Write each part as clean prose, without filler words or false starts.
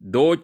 2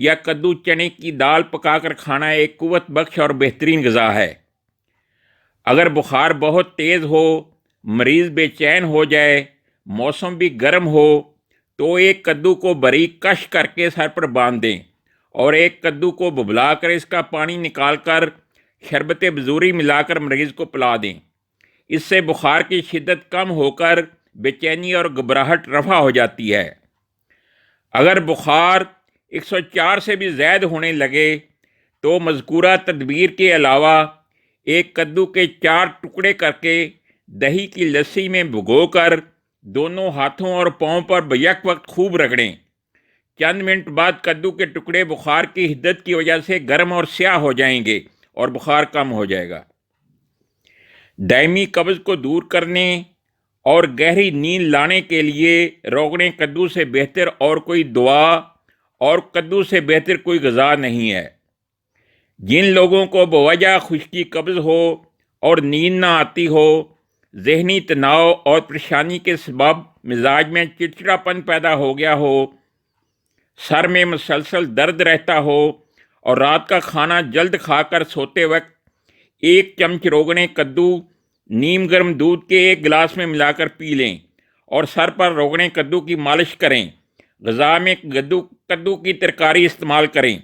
یا کدو چنے کی دال پکا کر کھانا ایک قوت بخش اور بہترین غذا ہے۔ اگر بخار بہت تیز ہو، مریض بے چین ہو جائے، موسم بھی گرم ہو، تو ایک کدو کو باریک کش کر کے سر پر باندھ دیں اور ایک کدو کو ببلا کر اس کا پانی نکال کر شربت بزوری ملا کر مریض کو پلا دیں۔ اس سے بخار کی شدت کم ہو کر بے چینی اور گھبراہٹ رفع ہو جاتی ہے۔ اگر بخار 104 سے بھی زائد ہونے لگے تو مذکورہ تدبیر کے علاوہ ایک کدو کے 4 ٹکڑے کر کے دہی کی لسی میں بھگو کر دونوں ہاتھوں اور پاؤں پر بیک وقت خوب رگڑیں۔ چند منٹ بعد کدو کے ٹکڑے بخار کی حدت کی وجہ سے گرم اور سیاہ ہو جائیں گے اور بخار کم ہو جائے گا۔ دائمی قبض کو دور کرنے اور گہری نیند لانے کے لیے روغن کدو سے بہتر اور کوئی دوا اور کدو سے بہتر کوئی غذا نہیں ہے۔ جن لوگوں کو بوجہ خشکی قبض ہو اور نیند نہ آتی ہو، ذہنی تناؤ اور پریشانی کے سبب مزاج میں چڑچڑاپن پیدا ہو گیا ہو، سر میں مسلسل درد رہتا ہو اور رات کا کھانا جلد کھا کر سوتے وقت 1 چمچ روغن کدو نیم گرم دودھ کے 1 گلاس میں ملا کر پی لیں اور سر پر روغن کدو کی مالش کریں۔ غذا میں کدو کی ترکاری استعمال کریں۔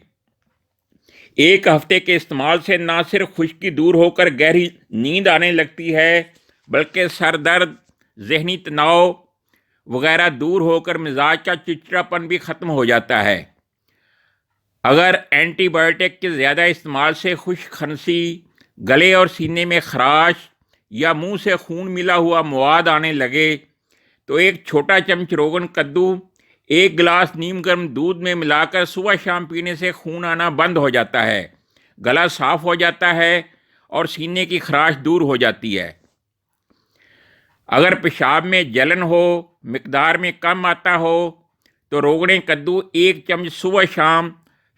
1 ہفتے کے استعمال سے نہ صرف خشکی دور ہو کر گہری نیند آنے لگتی ہے، بلکہ سر درد، ذہنی تناؤ وغیرہ دور ہو کر مزاج کا چڑچڑاپن بھی ختم ہو جاتا ہے۔ اگر اینٹی بائیوٹک کے زیادہ استعمال سے خشک کھانسی، گلے اور سینے میں خراش یا منہ سے خون ملا ہوا مواد آنے لگے تو 1 چھوٹا چمچ روغن کدو 1 گلاس نیم گرم دودھ میں ملا کر صبح شام پینے سے خون آنا بند ہو جاتا ہے، گلا صاف ہو جاتا ہے اور سینے کی خراش دور ہو جاتی ہے۔ اگر پیشاب میں جلن ہو، مقدار میں کم آتا ہو، تو روغن کدو 1 چمچ صبح شام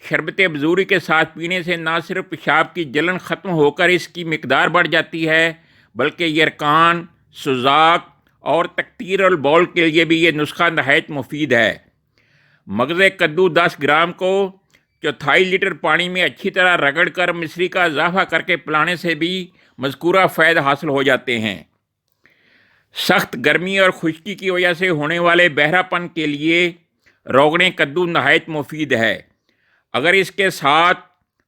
شربت بزوری کے ساتھ پینے سے نہ صرف پیشاب کی جلن ختم ہو کر اس کی مقدار بڑھ جاتی ہے، بلکہ یرقان، سوزاک اور تکتیر البول کے لیے بھی یہ نسخہ نہایت مفید ہے۔ مغز کدو 10 گرام کو 1/4 لیٹر پانی میں اچھی طرح رگڑ کر مصری کا اضافہ کر کے پلانے سے بھی مذکورہ فائدہ حاصل ہو جاتے ہیں۔ سخت گرمی اور خشکی کی وجہ سے ہونے والے بہرا پن کے لیے روغن کدو نہایت مفید ہے۔ اگر اس کے ساتھ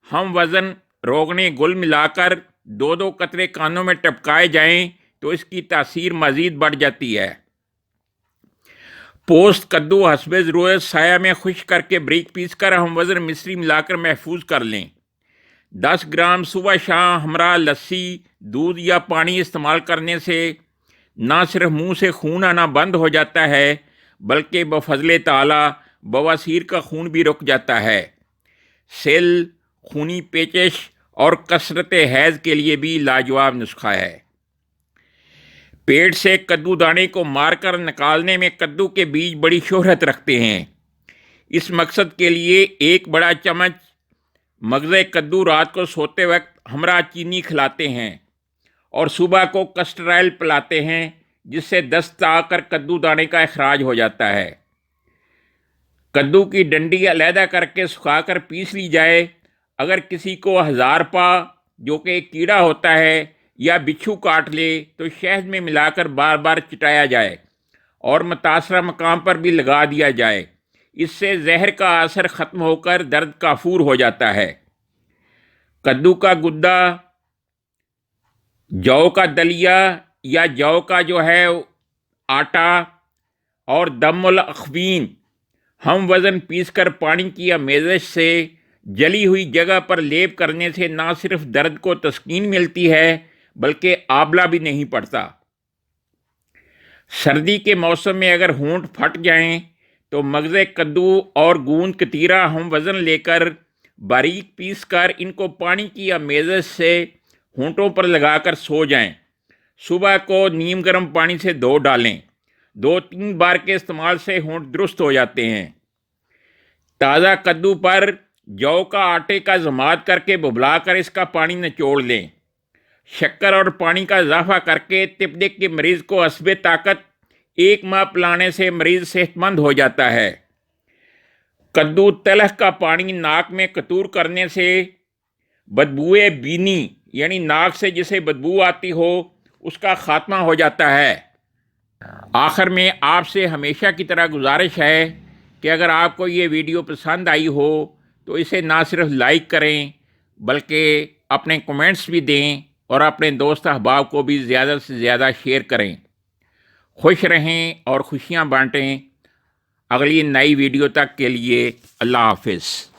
ہم وزن روغن گل ملا کر 2 قطرے کانوں میں ٹپکائے جائیں تو اس کی تاثیر مزید بڑھ جاتی ہے۔ پوست کدو حسب ضرورت سایہ میں خشک کر کے بریک پیس کر ہم وزن مصری ملا کر محفوظ کر لیں۔ 10 گرام صبح شام ہمراہ لسی، دودھ یا پانی استعمال کرنے سے نہ صرف منہ سے خون آنا بند ہو جاتا ہے، بلکہ بفضل تعالی بواسیر کا خون بھی رک جاتا ہے۔ سل، خونی پیچش اور کثرت حیض کے لیے بھی لاجواب نسخہ ہے۔ پیٹ سے کدو دانے کو مار کر نکالنے میں کدو کے بیج بڑی شہرت رکھتے ہیں۔ اس مقصد کے لیے 1 بڑا چمچ مغز کدو رات کو سوتے وقت ہمراہ چینی کھلاتے ہیں اور صبح کو کسٹر آئل پلاتے ہیں، جس سے دست آ کر کدو دانے کا اخراج ہو جاتا ہے۔ کدو کی ڈنڈی علیحدہ کر کے سکھا کر پیس لی جائے۔ اگر کسی کو ہزارپا جو کہ ایک کیڑا ہوتا ہے یا بچھو کاٹ لے تو شہد میں ملا کر بار بار چٹایا جائے اور متاثرہ مقام پر بھی لگا دیا جائے۔ اس سے زہر کا اثر ختم ہو کر درد کافور ہو جاتا ہے۔ کدو کا گدا، جو کا دلیا یا جو کا جو ہے آٹا اور دم الاخوین ہم وزن پیس کر پانی کی آمیزش سے جلی ہوئی جگہ پر لیپ کرنے سے نہ صرف درد کو تسکین ملتی ہے بلکہ آبلہ بھی نہیں پڑتا۔ سردی کے موسم میں اگر ہونٹ پھٹ جائیں تو مغز کدو اور گوند کتیرہ ہم وزن لے کر باریک پیس کر ان کو پانی کی آمیزش سے ہونٹوں پر لگا کر سو جائیں۔ صبح کو نیم گرم پانی سے دھو ڈالیں۔ 2-3 بار کے استعمال سے ہونٹ درست ہو جاتے ہیں۔ تازہ کدو پر جو کا آٹے کا ضماد کر کے ببلا کر اس کا پانی نچوڑ لیں۔ شکر اور پانی کا اضافہ کر کے تپدق کے مریض کو حسب طاقت 1 ماہ پلانے سے مریض صحت مند ہو جاتا ہے۔ کدو تلخ کا پانی ناک میں قطور کرنے سے بدبوئے بینی یعنی ناک سے جسے بدبو آتی ہو اس کا خاتمہ ہو جاتا ہے۔ آخر میں آپ سے ہمیشہ کی طرح گزارش ہے کہ اگر آپ کو یہ ویڈیو پسند آئی ہو تو اسے نہ صرف لائک کریں بلکہ اپنے کمنٹس بھی دیں اور اپنے دوست احباب کو بھی زیادہ سے زیادہ شیئر کریں۔ خوش رہیں اور خوشیاں بانٹیں۔ اگلی نئی ویڈیو تک کے لیے اللہ حافظ۔